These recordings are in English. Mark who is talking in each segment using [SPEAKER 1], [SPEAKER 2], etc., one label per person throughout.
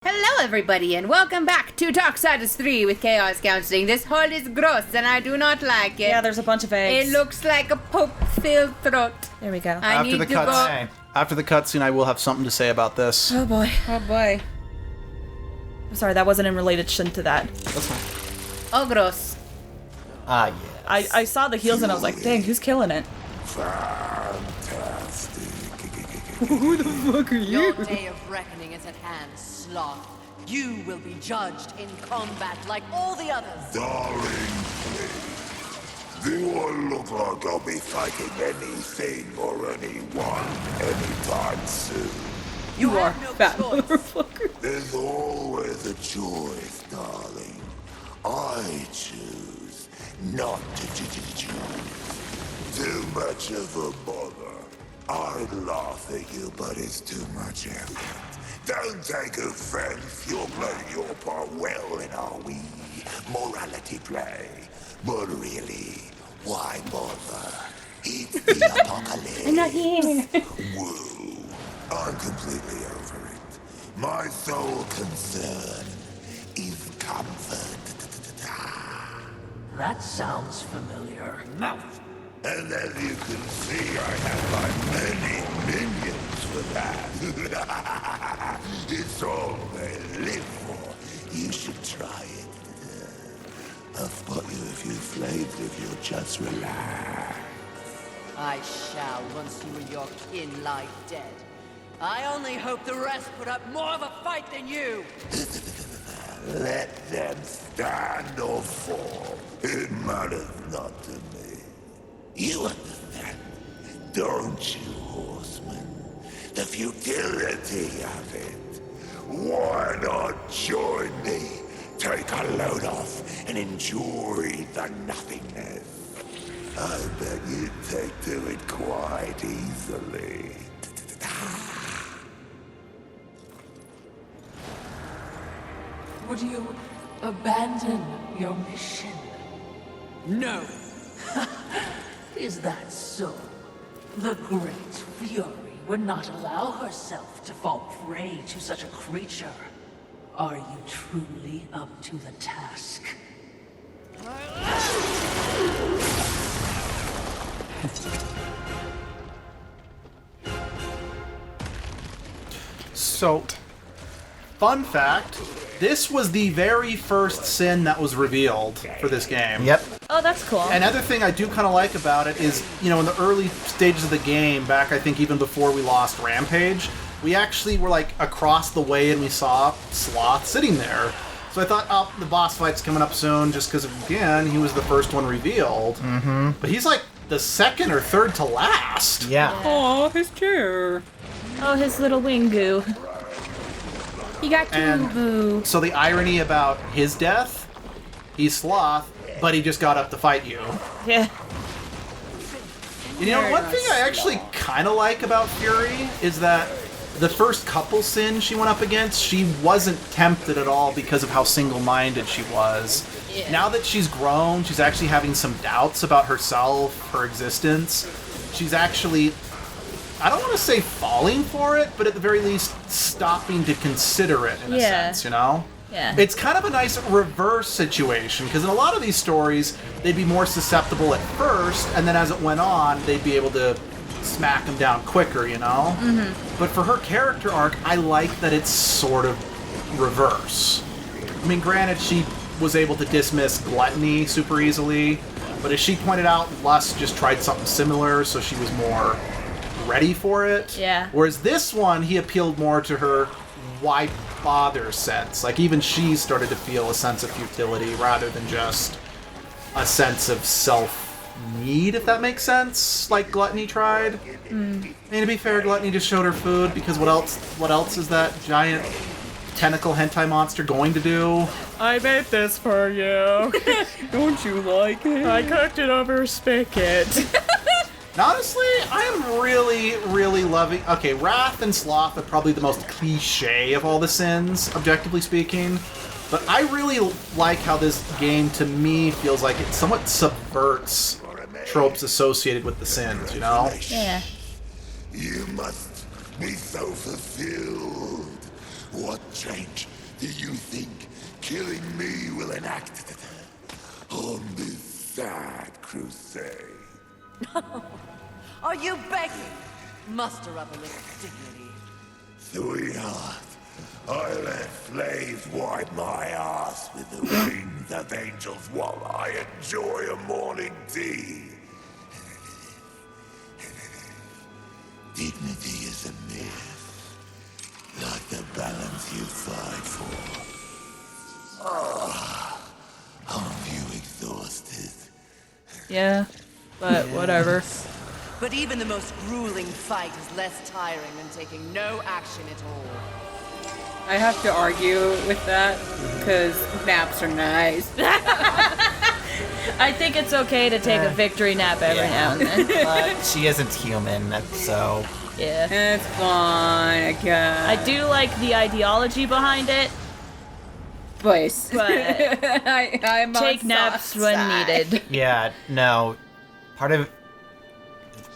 [SPEAKER 1] Hello everybody and welcome back to Darksiders 3 with Chaos Counseling. This hole is gross and I do not like it.
[SPEAKER 2] Yeah, there's a bunch of eggs.
[SPEAKER 1] It looks like a pope-filled throat.
[SPEAKER 2] There we go.
[SPEAKER 3] After the cutscene, I will have something to say about this.
[SPEAKER 2] Oh boy. Oh boy. I'm sorry, that wasn't in relation to that.
[SPEAKER 3] That's fine.
[SPEAKER 1] Oh, gross.
[SPEAKER 3] Ah, yeah.
[SPEAKER 2] I saw the heels and I was like, dang, who's killing it?
[SPEAKER 4] Fantastic.
[SPEAKER 2] Who the fuck are you?
[SPEAKER 5] Your day of reckoning is at hand, Sloth. You will be judged in combat like all the others.
[SPEAKER 4] Darling, please. Do I look like I'll be fighting anything or anyone anytime soon?
[SPEAKER 2] You are
[SPEAKER 5] have no
[SPEAKER 2] fat
[SPEAKER 5] choice.
[SPEAKER 2] motherfucker.
[SPEAKER 4] There's always a choice, darling. I choose not to choose. Too much of a bother. I'd laugh at you, but it's too much effort. Don't take offense. You're playing your part well in our wee morality play. But really, why bother? It's the apocalypse.
[SPEAKER 2] I'm not here.
[SPEAKER 4] Woo. I'm completely over it. My sole concern is comfort.
[SPEAKER 5] That sounds familiar.
[SPEAKER 4] And as you can see, I have my many minions for that. It's all they live for. You should try it. I've bought you a few flavors if you'll just relax.
[SPEAKER 5] I shall once you and your kin lie dead. I only hope the rest put up more of a fight than you.
[SPEAKER 4] Let them stand or fall. It matters not to me. You understand, don't you, horseman? The futility of it. Why not join me? Take a load off and enjoy the nothingness. I bet you'd take to it quite easily.
[SPEAKER 6] Would you abandon your mission?
[SPEAKER 5] No.
[SPEAKER 6] Is that so? The Great Fury would not allow herself to fall prey to such a creature. Are you truly up to the task?
[SPEAKER 3] So, fun fact, this was the very first sin that was revealed for this game.
[SPEAKER 7] Yep.
[SPEAKER 2] Oh, that's cool.
[SPEAKER 3] Another thing I do kind of like about it is, you know, in the early stages of the game, back I think even before we lost Rampage, we actually were like across the way and we saw Sloth sitting there. So I thought, oh, the boss fight's coming up soon just because, again, he was the first one revealed. Mm-hmm. But he's like the second or third to last.
[SPEAKER 7] Yeah.
[SPEAKER 2] Oh, his chair. Oh, his little wingu. He got
[SPEAKER 3] And
[SPEAKER 2] boo.
[SPEAKER 3] so the irony about his death, he's Sloth, but he just got up to fight you.
[SPEAKER 2] Yeah.
[SPEAKER 3] You know, one thing I actually kind of like about Fury is that the first couple sins she went up against, she wasn't tempted at all because of how single-minded she was. Yeah. Now that she's grown, she's actually having some doubts about herself, her existence. She's actually, I don't want to say falling for it, but at the very least stopping to consider it in a sense, you know?
[SPEAKER 2] Yeah.
[SPEAKER 3] It's kind of a nice reverse situation, because in a lot of these stories, they'd be more susceptible at first, and then as it went on, they'd be able to smack them down quicker, you know? Mm-hmm. But for her character arc, I like that it's sort of reverse. I mean, granted, she was able to dismiss gluttony super easily, but as she pointed out, Lust just tried something similar, so she was more ready for it.
[SPEAKER 2] Yeah.
[SPEAKER 3] Whereas this one, he appealed more to her why bother sense. Like, even she started to feel a sense of futility rather than just a sense of self-need, if that makes sense, like Gluttony tried. I mean, to be fair, Gluttony just showed her food, because what else is that giant tentacle hentai monster going to do?
[SPEAKER 2] I made this for you. Don't you like it? I cooked it over a spigot.
[SPEAKER 3] Honestly, I am really, really loving... Okay, Wrath and Sloth are probably the most cliche of all the sins, objectively speaking. But I really like how this game, to me, feels like it somewhat subverts tropes associated with the sins, you know?
[SPEAKER 2] Yeah.
[SPEAKER 4] You must be so fulfilled What change do you think killing me will enact on this sad crusade?
[SPEAKER 5] Are you begging? Muster up a little dignity.
[SPEAKER 4] Sweetheart, I let slaves wipe my ass with the wings of angels while I enjoy a morning tea. Dignity is a myth, like the balance you fight for. Aren't you exhausted?
[SPEAKER 2] Yeah, but whatever.
[SPEAKER 5] But even the most grueling fight is less tiring than taking no action at all.
[SPEAKER 1] I have to argue with that because naps are nice.
[SPEAKER 2] I think it's okay to take a victory nap every now and then.
[SPEAKER 7] But she isn't human, so...
[SPEAKER 2] Yeah.
[SPEAKER 1] It's fine, I guess.
[SPEAKER 2] I do like the ideology behind it.
[SPEAKER 1] Voice.
[SPEAKER 2] But
[SPEAKER 1] I'm
[SPEAKER 2] take
[SPEAKER 1] on
[SPEAKER 2] naps
[SPEAKER 1] soft
[SPEAKER 2] when
[SPEAKER 1] side.
[SPEAKER 2] needed.
[SPEAKER 7] Yeah, no. Part of...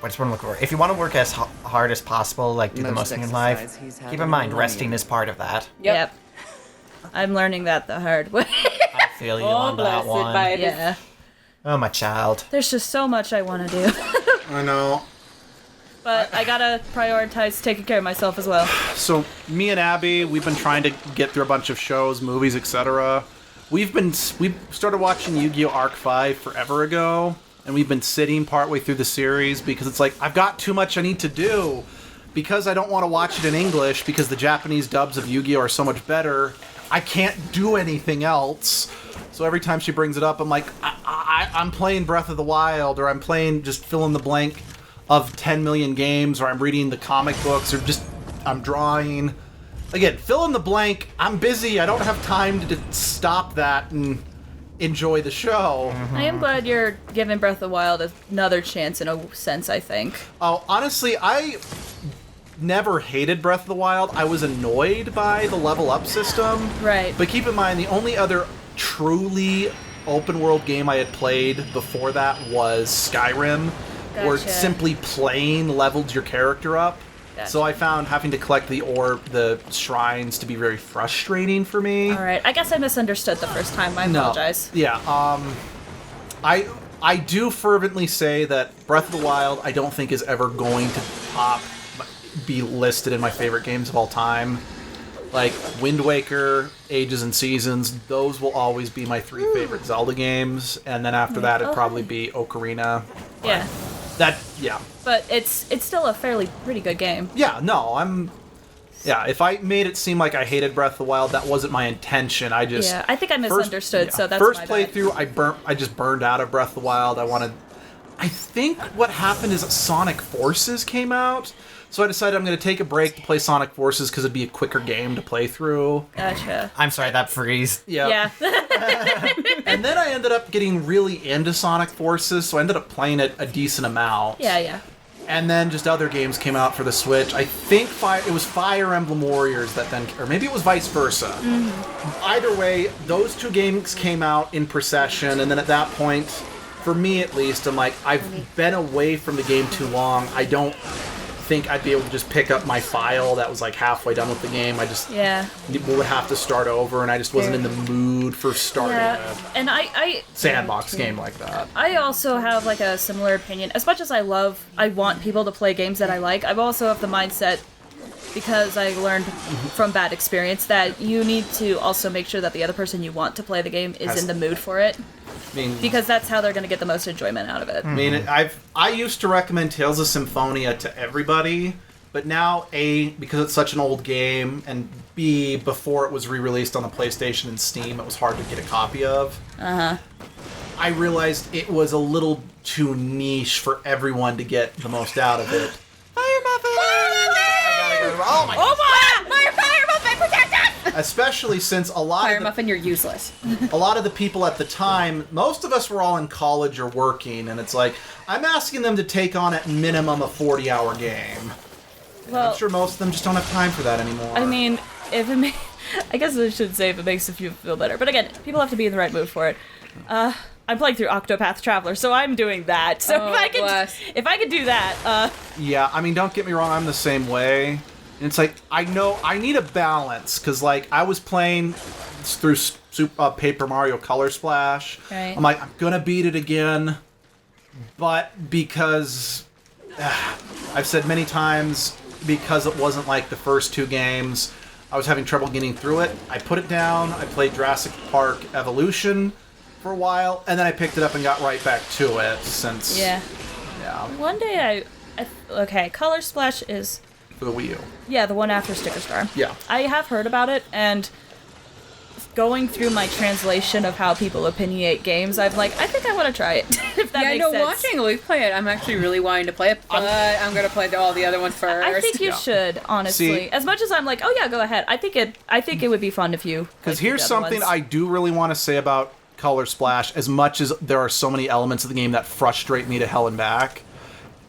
[SPEAKER 7] What's one look for? If you want to work as hard as possible, like do the most in your life, keep in mind resting is part of that.
[SPEAKER 1] Yep.
[SPEAKER 2] I'm learning that the hard way.
[SPEAKER 7] I feel you on that
[SPEAKER 1] blessed
[SPEAKER 7] one.
[SPEAKER 1] by this.
[SPEAKER 2] Yeah.
[SPEAKER 7] Oh, my child.
[SPEAKER 2] There's just so much I want to do.
[SPEAKER 3] I know.
[SPEAKER 2] But I gotta prioritize taking care of myself as well.
[SPEAKER 3] So me and Abby, we've been trying to get through a bunch of shows, movies, etc. We started watching Yu-Gi-Oh! Arc 5 forever ago, and we've been sitting partway through the series because it's like, I've got too much I need to do. Because I don't want to watch it in English, because the Japanese dubs of Yu-Gi-Oh! Are so much better, I can't do anything else. So every time she brings it up, I'm like, I'm playing Breath of the Wild, or I'm playing just fill in the blank of 10 million games, or I'm reading the comic books, or just I'm drawing. Again, fill in the blank. I'm busy. I don't have time to stop that and enjoy the show.
[SPEAKER 2] I am glad you're giving Breath of the Wild another chance in a sense, I think.
[SPEAKER 3] Oh, honestly, I never hated Breath of the Wild. I was annoyed by the level up system.
[SPEAKER 2] Right.
[SPEAKER 3] But keep in mind, the only other truly open world game I had played before that was Skyrim, where
[SPEAKER 2] Gotcha.
[SPEAKER 3] simply playing leveled your character up.
[SPEAKER 2] Gotcha.
[SPEAKER 3] So I found having to collect the shrines to be very frustrating for me.
[SPEAKER 2] Alright, I guess I misunderstood the first time. I apologize.
[SPEAKER 3] Yeah, I do fervently say that Breath of the Wild I don't think is ever going to be listed in my favorite games of all time. Like Wind Waker, Ages and Seasons, those will always be my three favorite Zelda games, and then after that it'd probably be Ocarina.
[SPEAKER 2] Yeah.
[SPEAKER 3] Yeah.
[SPEAKER 2] But it's still a pretty good game.
[SPEAKER 3] Yeah, no, if I made it seem like I hated Breath of the Wild, that wasn't my intention. I
[SPEAKER 2] think I misunderstood, so that's
[SPEAKER 3] first
[SPEAKER 2] my bad.
[SPEAKER 3] playthrough, I just burned out of Breath of the Wild. I think what happened is Sonic Forces came out, so I decided I'm going to take a break to play Sonic Forces because it'd be a quicker game to play through.
[SPEAKER 2] Gotcha.
[SPEAKER 7] I'm sorry, that freeze.
[SPEAKER 2] Yeah.
[SPEAKER 3] And then I ended up getting really into Sonic Forces, so I ended up playing it a decent amount.
[SPEAKER 2] Yeah.
[SPEAKER 3] And then just other games came out for the Switch. I think it was Fire Emblem Warriors that then, or maybe it was vice versa. Mm-hmm. Either way, those two games came out in procession, and then at that point, for me at least, I'm like, I've been away from the game too long. I don't think I'd be able to just pick up my file that was like halfway done with the game. I just would have to start over, and I just wasn't in the mood for starting a
[SPEAKER 2] and I
[SPEAKER 3] sandbox game like that.
[SPEAKER 2] I also have like a similar opinion. As much as I want people to play games that I like, I've also have the mindset, because I learned from bad experience, that you need to also make sure that the other person you want to play the game is in the mood for it. Because that's how they're going to get the most enjoyment out of it.
[SPEAKER 3] I mean, I used to recommend Tales of Symphonia to everybody, but now, A, because it's such an old game, and B, before it was re-released on the PlayStation and Steam, it was hard to get a copy of. I realized it was a little too niche for everyone to get the most out of it.
[SPEAKER 7] Fire Muffin!
[SPEAKER 3] Oh my god!
[SPEAKER 1] My Fire Muffin, protect us!
[SPEAKER 3] Especially since a lot
[SPEAKER 1] Fire
[SPEAKER 3] of
[SPEAKER 1] Muffin, you're useless.
[SPEAKER 3] a lot of the people at the time, most of us were all in college or working, and it's like, I'm asking them to take on at minimum a 40-hour game.
[SPEAKER 2] Well,
[SPEAKER 3] I'm sure most of them just don't have time for that anymore.
[SPEAKER 2] I mean, I guess I should say if it makes you feel better. But again, people have to be in the right mood for it. I'm playing through Octopath Traveler, so I'm doing that. So if I could do that,
[SPEAKER 3] yeah, I mean, don't get me wrong, I'm the same way. And it's like, I know I need a balance, because, like, I was playing through Paper Mario Color Splash.
[SPEAKER 2] Right.
[SPEAKER 3] I'm like, I'm going to beat it again, but because, I've said many times, because it wasn't like the first 2 games, I was having trouble getting through it. I put it down, I played Jurassic Park Evolution for a while, and then I picked it up and got right back to it, since...
[SPEAKER 2] Yeah.
[SPEAKER 3] Yeah.
[SPEAKER 2] One day okay, Color Splash is...
[SPEAKER 3] For the Wii U.
[SPEAKER 2] Yeah, the one after Sticker Star.
[SPEAKER 3] Yeah.
[SPEAKER 2] I have heard about it, and going through my translation of how people opinionate games, I'm like, I think I want to try it, if that makes sense.
[SPEAKER 1] Watching Luke play it, I'm actually really wanting to play it, but I'm going to play all the other ones first.
[SPEAKER 2] I think you should, honestly.
[SPEAKER 3] See,
[SPEAKER 2] as much as I'm like, oh yeah, go ahead. I think it would be fun if you...
[SPEAKER 3] Because here's something I do really want to say about Color Splash, as much as there are so many elements of the game that frustrate me to hell and back.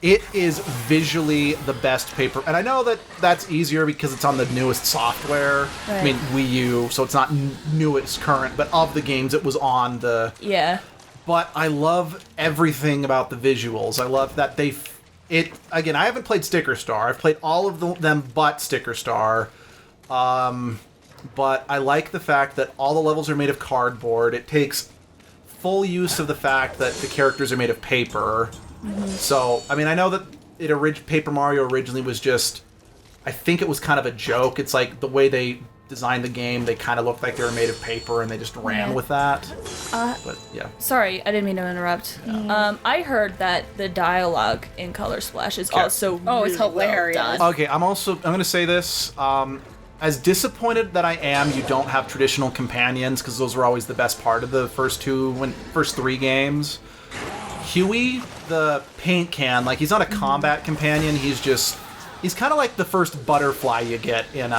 [SPEAKER 3] It is visually the best paper, and I know that that's easier because it's on the newest software.
[SPEAKER 2] Right.
[SPEAKER 3] I mean, Wii U, so it's not newest current, but of the games, it was on the...
[SPEAKER 2] Yeah.
[SPEAKER 3] But I love everything about the visuals. I love that again, I haven't played Sticker Star. I've played all of them but Sticker Star. But I like the fact that all the levels are made of cardboard. It takes full use of the fact that the characters are made of paper. Mm-hmm. So, I mean, I know that Paper Mario originally was just... I think it was kind of a joke. It's like the way they designed the game, they kind of looked like they were made of paper, and they just ran with that. But, yeah.
[SPEAKER 2] Sorry, I didn't mean to interrupt. Yeah. I heard that the dialogue in Color Splash is also really
[SPEAKER 1] it's hilarious.
[SPEAKER 2] well done.
[SPEAKER 3] Okay, I'm going to say this. As disappointed that I am, you don't have traditional companions, because those were always the best part of the first 3 games. Huey, the paint can, like, he's not a combat companion, he's kind of like the first butterfly you get in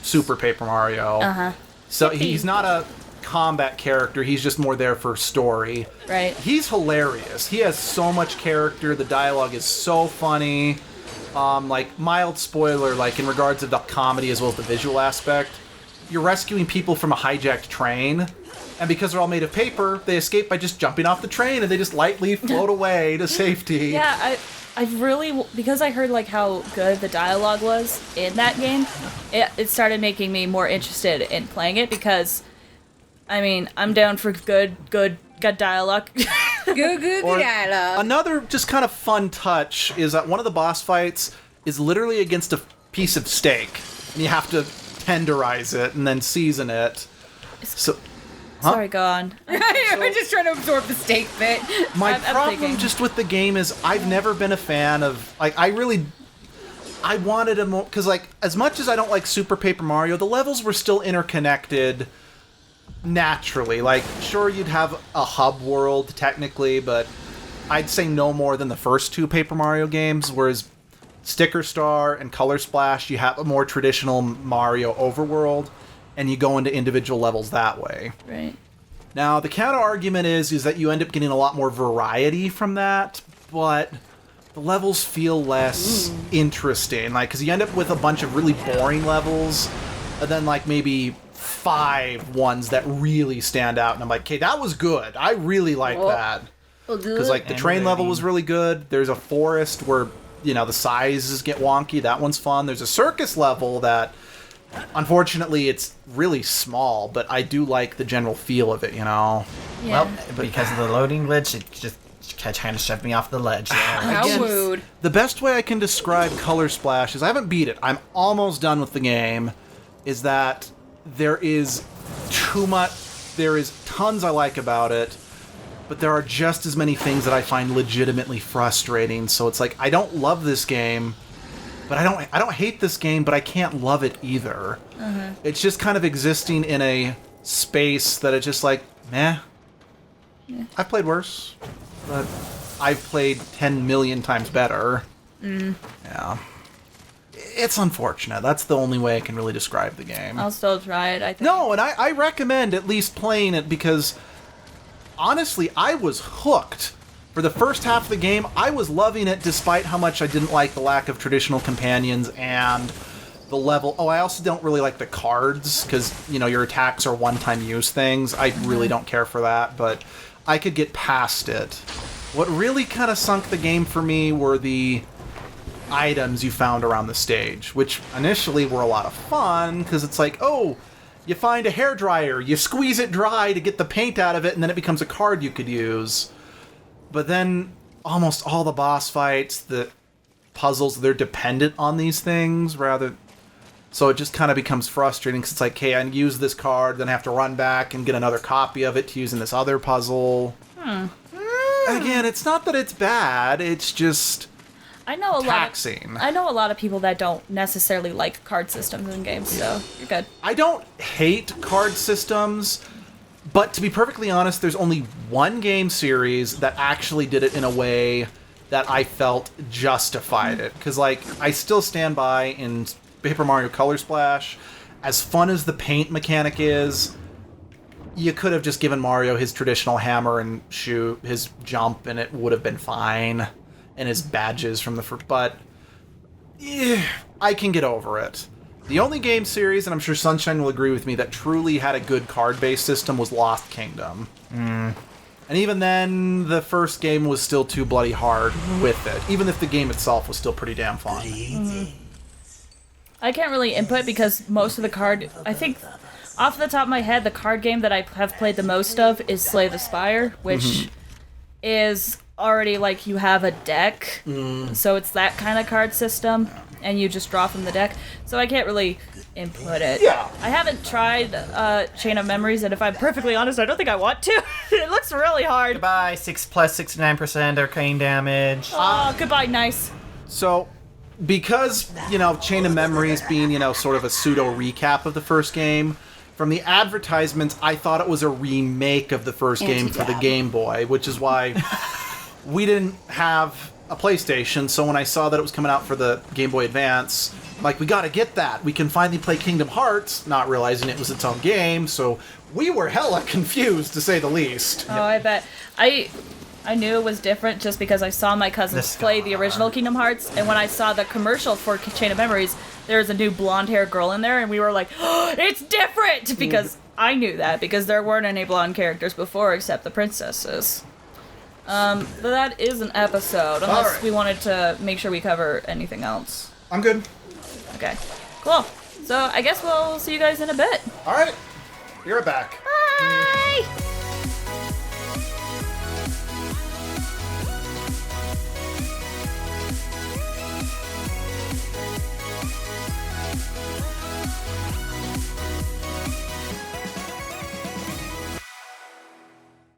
[SPEAKER 3] Super Paper Mario.
[SPEAKER 2] Uh-huh.
[SPEAKER 3] So he's not a combat character, he's just more there for story.
[SPEAKER 2] Right.
[SPEAKER 3] He's hilarious. He has so much character, the dialogue is so funny. Like, mild spoiler, like, in regards to the comedy as well as the visual aspect, you're rescuing people from a hijacked train, and because they're all made of paper, they escape by just jumping off the train, and they just lightly float away to safety.
[SPEAKER 2] Yeah, I've really... Because I heard, like, how good the dialogue was in that game, it started making me more interested in playing it, because, I mean, I'm down for good dialogue.
[SPEAKER 1] Good dialogue.
[SPEAKER 3] Another just kind of fun touch is that one of the boss fights is literally against a piece of steak, and you have to tenderize it and then season it. So,
[SPEAKER 2] Sorry, go on.
[SPEAKER 1] We're just trying to absorb the steak bit.
[SPEAKER 3] My
[SPEAKER 2] I'm
[SPEAKER 3] problem
[SPEAKER 2] thinking.
[SPEAKER 3] just with the game is I've never been a fan of, like, I wanted a more, because, like, as much as I don't like Super Paper Mario, the levels were still interconnected naturally. Like, sure, you'd have a hub world technically, but I'd say no more than the first 2 Paper Mario games, whereas Sticker Star and Color Splash, you have a more traditional Mario overworld, and you go into individual levels that way.
[SPEAKER 2] Right.
[SPEAKER 3] Now, the counter argument is that you end up getting a lot more variety from that, but the levels feel less interesting. Like, because you end up with a bunch of really boring levels, and then, like, maybe 5 ones that really stand out, and I'm like, okay, that was good. I really like that. Because, like, the train level was really good. There's a forest where, you know, the sizes get wonky. That one's fun. There's a circus level that, unfortunately, it's really small, but I do like the general feel of it, you know?
[SPEAKER 2] Yeah.
[SPEAKER 7] Well, because of the loading glitch, it just kind of shoved me off the ledge there.
[SPEAKER 1] How rude.
[SPEAKER 3] The best way I can describe Color Splash is, I haven't beat it, I'm almost done with the game, is that there is too much, there is tons I like about it, but there are just as many things that I find legitimately frustrating. So it's like, I don't love this game, but I don't hate this game, but I can't love it either. Mm-hmm. It's just kind of existing in a space that it's just like, meh. Yeah. I've played worse, but I've played 10 million times better. Yeah. It's unfortunate. That's the only way I can really describe the game.
[SPEAKER 2] I'll still try it, I think.
[SPEAKER 3] No, and I recommend at least playing it, because honestly, I was hooked. For the first half of the game, I was loving it despite how much I didn't like the lack of traditional companions and the level. Oh, I also don't really like the cards, because, you know, your attacks are one-time use things. I really don't care for that, but I could get past it. What really kind of sunk the game for me were the items you found around the stage, which initially were a lot of fun, because it's like, oh, you find a hairdryer, you squeeze it dry to get the paint out of it, and then it becomes a card you could use. But then almost all the boss fights, the puzzles, they're dependent on these things, so it just kind of becomes frustrating, because it's like, hey, I use this card, then I have to run back and get another copy of it to use in this other puzzle. Again, it's not that it's bad, it's just taxing.
[SPEAKER 2] I know a lot of people that don't necessarily like card systems in games, so you're good.
[SPEAKER 3] I don't hate card systems, but to be perfectly honest, there's only one game series that actually did it in a way that I felt justified it. Because, like, I still stand by in Paper Mario Color Splash, as fun as the paint mechanic is, you could have just given Mario his traditional hammer and shoot, his jump, and it would have been fine. And his badges from the first, but I can get over it. The only game series, and I'm sure Sunshine will agree with me, that truly had a good card-based system was Lost Kingdom. And even then, the first game was still too bloody hard with it, even if the game itself was still pretty damn fun.
[SPEAKER 2] I can't really input because most of the card, I think, off the top of my head, the card game that I have played the most of is Slay the Spire, which is already like you have a deck, so it's that kind of card system, and you just draw from the deck. So I can't really input it.
[SPEAKER 3] Yeah.
[SPEAKER 2] I haven't tried Chain of Memories, and if I'm perfectly honest, I don't think I want to. It looks really hard.
[SPEAKER 7] Goodbye, 6 plus 69% arcane damage.
[SPEAKER 2] Oh, goodbye, nice.
[SPEAKER 3] So, because, Chain of Memories being, sort of a pseudo recap of the first game, from the advertisements, I thought it was a remake of the first game for the Game Boy, which is why we didn't have a PlayStation, so when I saw that it was coming out for the Game Boy Advance, I'm like, we gotta get that. We can finally play Kingdom Hearts, not realizing it was its own game, so we were hella confused, to say the least.
[SPEAKER 2] Oh, I bet. I knew it was different just because I saw my cousins play the original Kingdom Hearts, and when I saw the commercial for Chain of Memories, there was a new blonde-haired girl in there, and we were like, oh, it's different! Because I knew that, because there weren't any blonde characters before except the princesses. But that is an episode, unless we wanted to make sure we cover anything else.
[SPEAKER 3] I'm good.
[SPEAKER 2] Okay, cool. So I guess we'll see you guys in a bit.
[SPEAKER 3] Alright, be right back.
[SPEAKER 2] Bye!